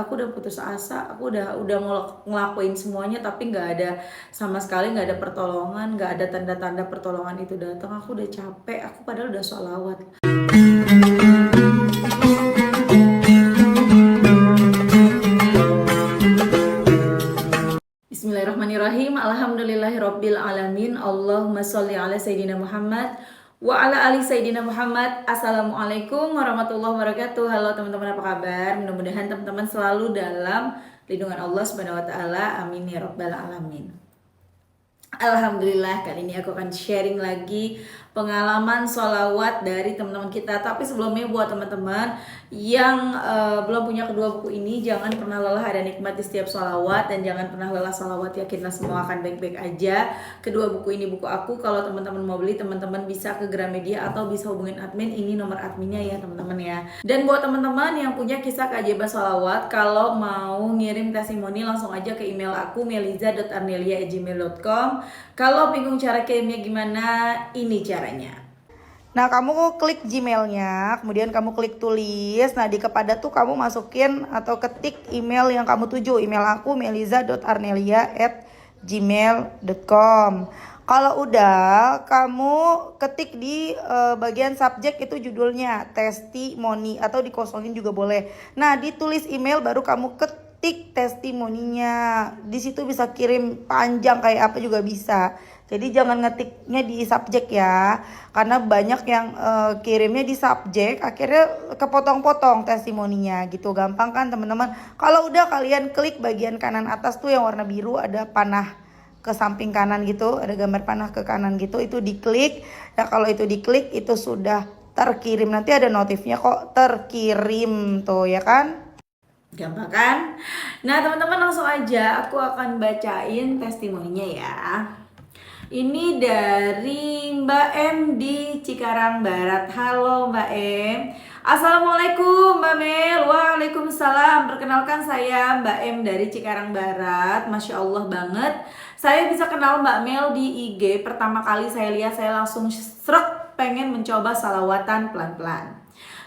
Aku udah putus asa, aku udah mau ngelakuin semuanya tapi nggak ada sama sekali, nggak ada pertolongan, nggak ada tanda-tanda pertolongan itu datang. Aku udah capek, aku padahal udah sholawat. Bismillahirrahmanirrahim. Alhamdulillahirabbil alamin. Allahumma sholli ala sayidina Muhammad wa ala ali sayidina Muhammad. Assalamualaikum warahmatullahi wabarakatuh. Halo teman-teman, apa kabar? Mudah-mudahan teman-teman selalu dalam lindungan Allah Subhanahu wa taala. Amin ya rabbal alamin. Alhamdulillah, kali ini aku akan sharing lagi pengalaman sholawat dari teman-teman kita. Tapi sebelumnya buat teman-teman yang belum punya kedua buku ini, jangan pernah lelah ada nikmat di setiap sholawat, dan jangan pernah lelah sholawat, yakinlah semua akan baik-baik aja. Kedua buku ini buku aku. Kalau teman-teman mau beli, teman-teman bisa ke Gramedia atau bisa hubungin admin. Ini nomor adminnya ya teman-teman ya. Dan buat teman-teman yang punya kisah keajaiban sholawat, kalau mau ngirim testimoni langsung aja ke email aku meliza.arnelia@gmail.com. Kalau bingung cara kirimnya gimana, ini caranya. Nah, kamu klik Gmailnya, kemudian kamu klik tulis. Nah, di kepada tuh kamu masukin atau ketik email yang kamu tuju. Email aku meliza.arnelia@gmail.com. Kalau udah, kamu ketik di bagian subjek itu judulnya testimoni, atau dikosongin juga boleh. Nah, ditulis email baru kamu ketik testimoninya. Di situ bisa kirim panjang kayak apa juga bisa. Jadi jangan ngetiknya di subjek ya, karena banyak yang kirimnya di subjek, akhirnya kepotong-potong testimoninya gitu. Gampang kan teman-teman? Kalau udah, kalian klik bagian kanan atas tuh yang warna biru, ada panah ke samping kanan gitu, ada gambar panah ke kanan gitu, itu diklik. Nah, kalau itu diklik itu sudah terkirim, nanti ada notifnya kok terkirim tuh ya kan. Gampang kan? Nah teman-teman, langsung aja aku akan bacain testimoninya ya. Ini dari Mbak M di Cikarang Barat. Halo Mbak M. Assalamualaikum Mbak Mel. Waalaikumsalam. Perkenalkan, saya Mbak M dari Cikarang Barat. Masya Allah banget, saya bisa kenal Mbak Mel di IG. Pertama kali saya lihat, saya langsung srek pengen mencoba salawatan pelan-pelan.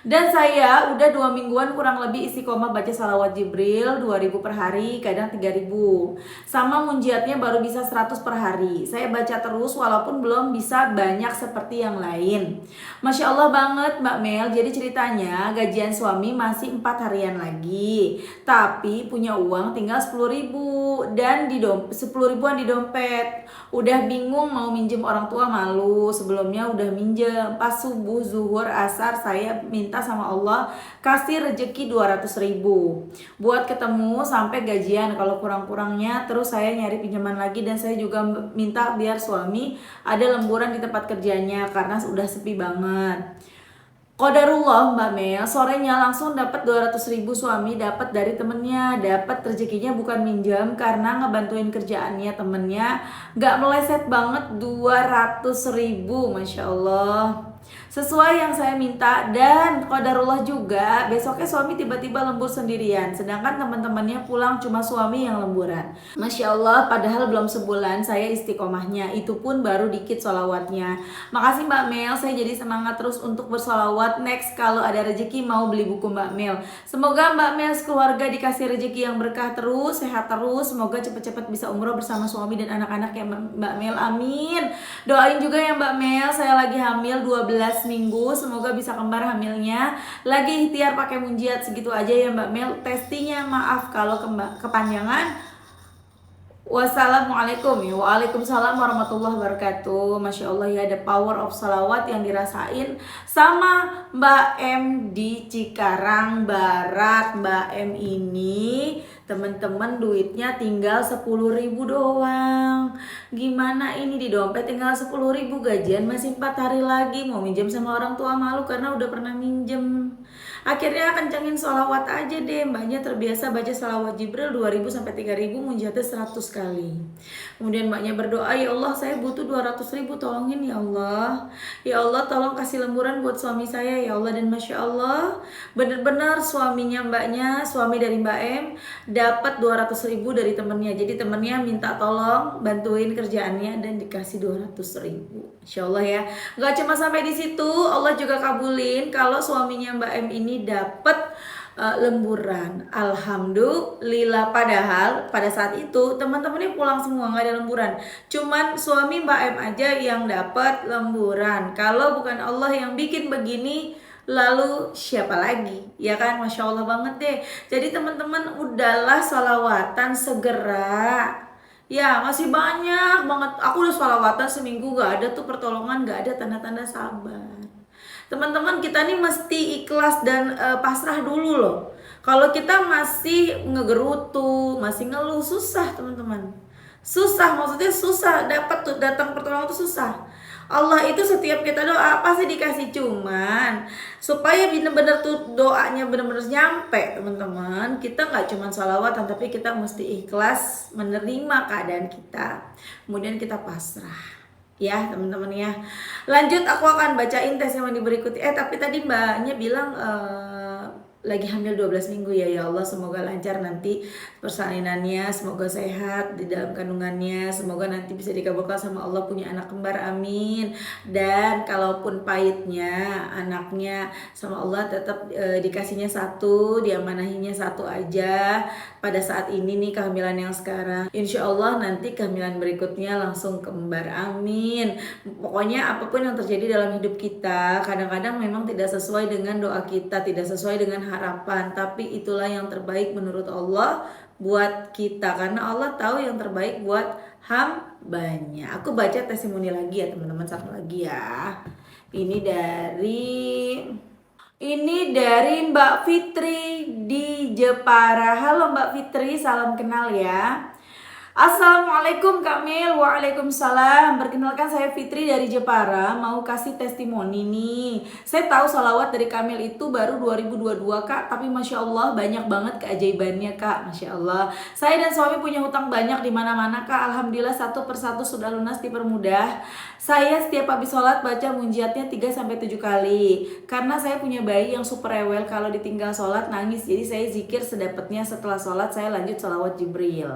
Dan saya udah 2 mingguan kurang lebih istiqomah baca salawat Jibril 2000 per hari, kadang 3000. Sama munjiatnya baru bisa 100 per hari. Saya baca terus walaupun belum bisa banyak seperti yang lain. Masya Allah banget Mbak Mel. Jadi ceritanya gajian suami masih 4 harian lagi, tapi punya uang tinggal 10.000 dan 10 ribuan di dompet. Udah bingung mau minjem orang tua, malu. Sebelumnya udah minjem, pas subuh, zuhur, asar saya minta sama Allah kasih rejeki 200.000 buat ketemu sampai gajian. Kalau kurang-kurangnya terus saya nyari pinjaman lagi, dan saya juga minta biar suami ada lemburan di tempat kerjanya karena udah sepi banget. Qadarullah Mbak Mel, sorenya langsung dapat 200.000. Suami dapat dari temennya, dapat rezekinya bukan minjam karena ngebantuin kerjaannya temennya, nggak meleset banget 200.000. Masya Allah, sesuai yang saya minta. Dan qadarullah juga, besoknya suami tiba-tiba lembur sendirian, sedangkan teman-temannya pulang cuma suami yang lemburan. Masya Allah, padahal belum sebulan saya istiqomahnya, itu pun baru dikit sholawatnya. Makasih Mbak Mel, saya jadi semangat terus untuk bersolawat. Next kalau ada rezeki mau beli buku Mbak Mel. Semoga Mbak Mel sekeluarga dikasih rezeki yang berkah terus, sehat terus. Semoga cepet-cepet bisa umroh bersama suami dan anak-anak ya Mbak Mel, amin. Doain juga ya Mbak Mel, saya lagi hamil 12 minggu, semoga bisa kembar hamilnya. Lagi ikhtiar pakai munjiat. Segitu aja ya Mbak Mel testinya, maaf kalau kepanjangan. Wassalamualaikum. Waalaikumsalam warahmatullahi wabarakatuh. Masya Allah ya, the power of salawat yang dirasain sama Mbak M di Cikarang Barat. Mbak M ini teman-teman duitnya tinggal 10.000 doang. Gimana ini, di dompet tinggal 10.000, gajian masih 4 hari lagi, mau minjem sama orang tua malu karena udah pernah minjem. Akhirnya kencengin sholawat aja deh. Mbaknya terbiasa baca sholawat Jibril 2000 sampai 3000, munjatnya 100 kali. Kemudian mbaknya berdoa, ya Allah saya butuh 200.000, tolongin ya Allah. Ya Allah tolong kasih lemburan buat suami saya ya Allah. Dan Masya Allah, bener-bener suaminya mbaknya, suami dari Mbak M, dapat 200.000 dari temennya. Jadi temennya minta tolong bantuin kerjaannya dan dikasih 200.000. Insya Allah ya. Gak cuma sampai di situ, Allah juga kabulin kalau suaminya Mbak M ini dapat lemburan. Alhamdulillah, padahal pada saat itu teman-temannya pulang semua, nggak ada lemburan. Cuman suami Mbak M aja yang dapat lemburan. Kalau bukan Allah yang bikin begini, lalu siapa lagi? Ya kan, Masya Allah banget deh. Jadi teman-teman udahlah sholawatan segera. Ya masih banyak banget. Aku udah sholawatan seminggu gak ada tuh pertolongan, gak ada tanda-tanda sabar. Teman-teman, kita nih mesti ikhlas dan pasrah dulu loh. Kalau kita masih ngegerutu, masih ngeluh, susah teman-teman. Susah, maksudnya susah dapat tuh, datang pertolongan tuh susah. Allah itu setiap kita doa pasti dikasih, cuman supaya bener-bener tuh doanya bener-bener nyampe teman-teman, kita nggak cuman sholawatan tapi kita mesti ikhlas menerima keadaan kita, kemudian kita pasrah. Ya teman-teman ya. Lanjut, aku akan bacain testimoni berikutnya. Tapi tadi mbaknya bilang lagi hamil 12 minggu ya. Ya Allah, semoga lancar nanti persalinannya, semoga sehat di dalam kandungannya, semoga nanti bisa dikabulkan sama Allah punya anak kembar, amin. Dan kalaupun pahitnya anaknya sama Allah tetap dikasihnya satu, diamanahinya satu aja. Pada saat ini nih kehamilan yang sekarang, insya Allah nanti kehamilan berikutnya langsung kembar, amin. Pokoknya apapun yang terjadi dalam hidup kita, kadang-kadang memang tidak sesuai dengan doa kita, tidak sesuai dengan harapan, tapi itulah yang terbaik menurut Allah buat kita, karena Allah tahu yang terbaik buat hambanya. Aku baca testimoni lagi ya teman-teman, satu lagi ya. Ini dari Mbak Fitri di Jepara. Halo Mbak Fitri, salam kenal ya. Assalamualaikum Kak Mil. Waalaikumsalam. Perkenalkan, saya Fitri dari Jepara. Mau kasih testimoni nih. Saya tahu salawat dari Kamil itu baru 2022 Kak, tapi Masya Allah banyak banget keajaibannya Kak. Masya Allah. Saya dan suami punya hutang banyak di mana-mana Kak. Alhamdulillah satu persatu sudah lunas, dipermudah. Saya setiap habis sholat baca munjiatnya 3-7 kali. Karena saya punya bayi yang super rewel, kalau ditinggal sholat nangis. Jadi saya zikir sedapatnya, setelah sholat saya lanjut salawat Jibril.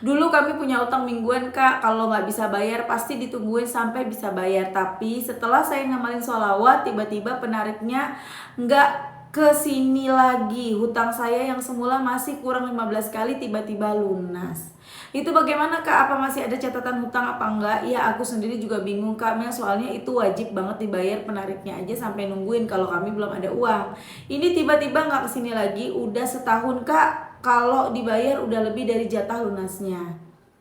Dulu kami punya utang mingguan Kak, kalau nggak bisa bayar pasti ditungguin sampai bisa bayar. Tapi setelah saya ngamalin sholawat, tiba-tiba penariknya nggak kesini lagi. Hutang saya yang semula masih kurang 15 kali tiba-tiba lunas. Itu bagaimana Kak? Apa masih ada catatan hutang apa enggak? Ya aku sendiri juga bingung Kak, soalnya itu wajib banget dibayar, penariknya aja sampai nungguin kalau kami belum ada uang. Ini tiba-tiba nggak kesini lagi, udah setahun Kak. Kalau dibayar udah lebih dari jatah lunasnya.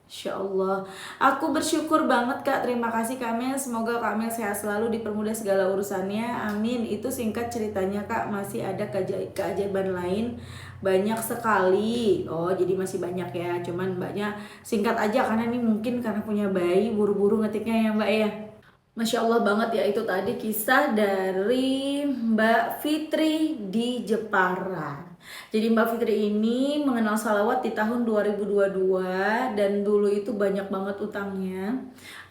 Insya Allah. Aku bersyukur banget Kak. Terima kasih Kamil. Semoga Kamil sehat selalu, dipermudah segala urusannya, amin. Itu singkat ceritanya Kak. Masih ada keajaiban lain banyak sekali. Oh jadi masih banyak ya. Cuman mbaknya singkat aja karena ini mungkin karena punya bayi, buru-buru ngetiknya ya mbak ya. Masya Allah banget ya, itu tadi kisah dari Mbak Fitri di Jepara. Jadi Mbak Fitri ini mengenal salawat di tahun 2022 dan dulu itu banyak banget utangnya.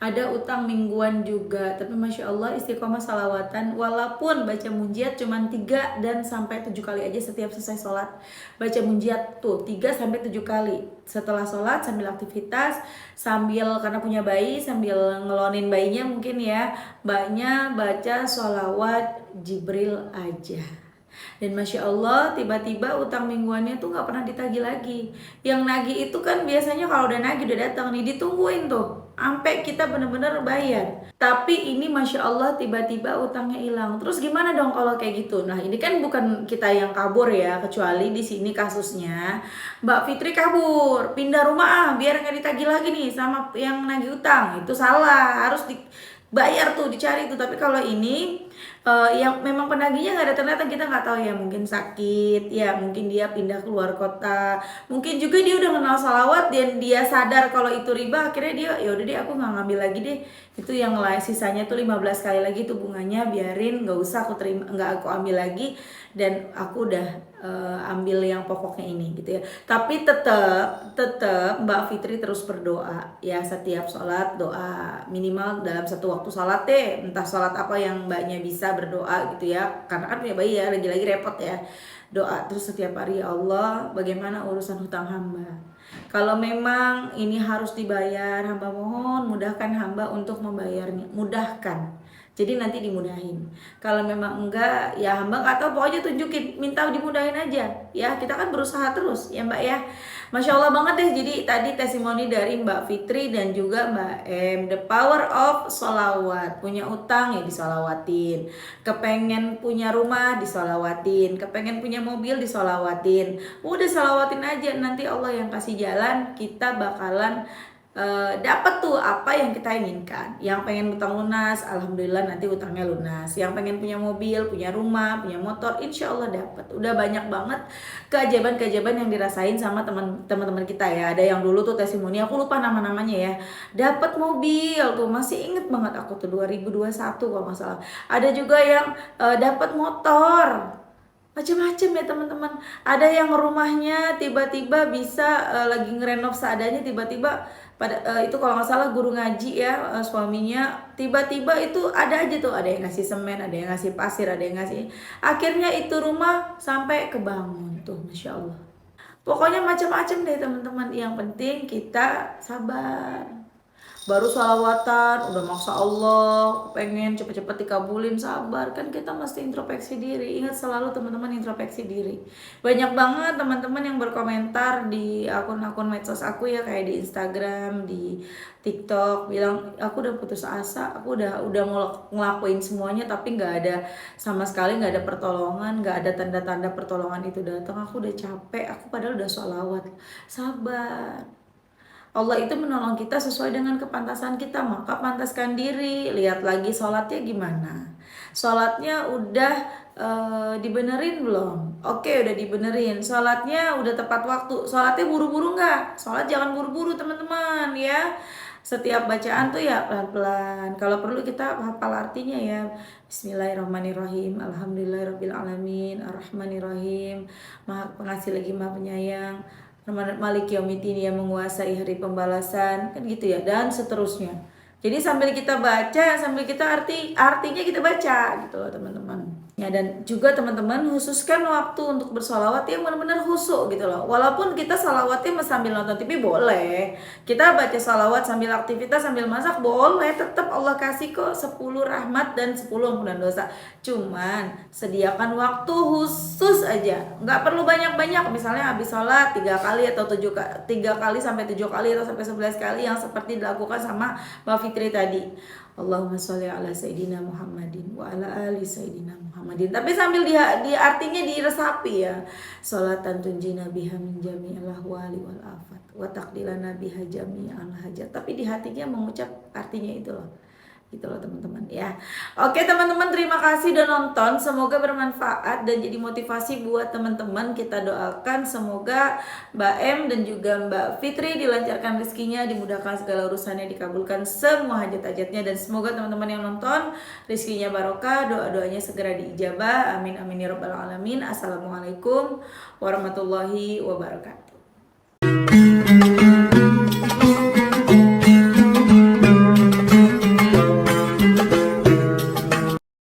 Ada utang mingguan juga, tapi Masya Allah istiqomah salawatan. Walaupun baca munjiat cuma 3-7 kali aja setiap selesai sholat. Baca munjiat tuh 3-7 kali. Setelah sholat sambil aktivitas, sambil karena punya bayi, sambil ngelonin bayinya mungkin ya, mbaknya baca sholawat Jibril aja. Dan Masya Allah tiba-tiba utang mingguannya tuh gak pernah ditagih lagi. Yang nagih itu kan biasanya kalau udah nagih udah datang nih, ditungguin tuh sampai kita bener-bener bayar. Tapi ini Masya Allah tiba-tiba utangnya hilang. Terus gimana dong kalau kayak gitu? Nah ini kan bukan kita yang kabur ya, kecuali di sini kasusnya Mbak Fitri kabur, pindah rumah biar nggak ditagih lagi nih sama yang nagih utang. Itu salah, harus dibayar tuh, dicari tuh. Tapi kalau ini yang memang penagihnya nggak ada, ternyata kita nggak tahu ya, mungkin sakit ya, mungkin dia pindah keluar kota, mungkin juga dia udah kenal salawat dan dia sadar kalau itu riba, akhirnya dia ya udah deh aku nggak ngambil lagi deh, itu yang lain sisanya tuh 15 kali lagi tuh bunganya, biarin, nggak usah aku terima, nggak aku ambil lagi, dan aku udah ambil yang pokoknya ini gitu ya. Tapi tetap Mbak Fitri terus berdoa ya, setiap sholat doa minimal dalam satu waktu sholat deh, entah sholat apa yang mbaknya bisa berdoa gitu ya, karena kan punya bayi ya, lagi-lagi repot ya, doa terus setiap hari, ya Allah bagaimana urusan hutang hamba, kalau memang ini harus dibayar, hamba mohon mudahkan hamba untuk membayarnya, mudahkan. Jadi nanti dimudahin. Kalau memang enggak, ya hamba nggak tahu, pokoknya tunjukin, minta dimudahin aja. Ya kita kan berusaha terus ya Mbak ya. Masya Allah banget deh. Jadi tadi testimoni dari Mbak Fitri dan juga Mbak M. The power of sholawat. Punya utang ya disolawatin. Kepengen punya rumah disolawatin. Kepengen punya mobil disolawatin. Udah solawatin aja, nanti Allah yang kasih jalan. Kita bakalan dapat tuh apa yang kita inginkan. Yang pengen utang lunas, alhamdulillah nanti utangnya lunas. Yang pengen punya mobil, punya rumah, punya motor, insya Allah dapat. Udah banyak banget keajaiban-keajaiban yang dirasain sama teman-teman kita ya. Ada yang dulu tuh testimoni, aku lupa nama-namanya ya, dapat mobil tuh, masih inget banget aku tuh 2021 kalau nggak salah. Ada juga yang dapat motor, macam-macam ya teman-teman. Ada yang rumahnya tiba-tiba bisa lagi ngerenov seadanya, tiba-tiba pada itu kalau nggak salah guru ngaji ya, suaminya tiba-tiba itu ada aja tuh, ada yang ngasih semen, ada yang ngasih pasir, ada yang ngasih, akhirnya itu rumah sampai kebangun tuh, masya Allah. Pokoknya macam-macam deh teman-teman. Yang penting kita sabar. Baru salawatan udah maksa Allah, pengen cepet-cepet dikabulin, sabar. Kan kita mesti introspeksi diri. Ingat selalu teman-teman, introspeksi diri. Banyak banget teman-teman yang berkomentar di akun-akun medsos aku ya, kayak di Instagram, di TikTok, bilang aku udah putus asa, aku udah ngelakuin semuanya tapi nggak ada sama sekali, nggak ada pertolongan, nggak ada tanda-tanda pertolongan itu datang. Aku udah capek, aku padahal udah sholawat. Sabar. Allah itu menolong kita sesuai dengan kepantasan kita, maka pantaskan diri. Lihat lagi sholatnya gimana. Sholatnya udah dibenerin belum? Oke, udah dibenerin. Sholatnya udah tepat waktu. Sholatnya buru-buru nggak? Sholat jangan buru-buru teman-teman ya. Setiap bacaan tuh ya pelan-pelan. Kalau perlu kita hafal artinya ya. Bismillahirrahmanirrahim. Alhamdulillahirrabbilalamin. Ar-Rahmanirrahim. Maha pengasih lagi maha penyayang. Malik Yaumiddin, yang menguasai hari pembalasan, kan gitu ya, dan seterusnya. Jadi sambil kita baca, sambil kita artinya kita baca gitu loh teman-teman. Ya, dan juga teman-teman khususkan waktu untuk bersolawat yang benar-benar khusyuk gitu loh. Walaupun kita salawatnya sambil nonton TV boleh, kita baca salawat sambil aktivitas sambil masak boleh, tetap Allah kasih kok 10 rahmat dan 10 ampunan dosa. Cuman sediakan waktu khusus aja, nggak perlu banyak-banyak. Misalnya habis sholat 3 kali atau 3 kali sampai 7 kali atau sampai 11 kali yang seperti dilakukan sama Mbak Fitri tadi. Allahumma sholli ala Sayyidina Muhammadin wa ala ali Sayyidina Muhammadin. Tapi sambil di artinya diresapi ya. Sholatan tunjina biha min jami'il ahwali wal afat wa taqdilana biha jami'al hajat. Tapi di hatinya mengucap artinya itu loh. Gitu loh teman-teman ya. Oke teman-teman, terima kasih udah nonton. Semoga bermanfaat dan jadi motivasi buat teman-teman. Kita doakan semoga Mbak M dan juga Mbak Fitri dilancarkan rezekinya, dimudahkan segala urusannya, dikabulkan semua hajat-hajatnya, dan semoga teman-teman yang nonton rezekinya barokah, doa-doanya segera diijabah. Amin amin ya rabbal alamin. Assalamualaikum warahmatullahi wabarakatuh.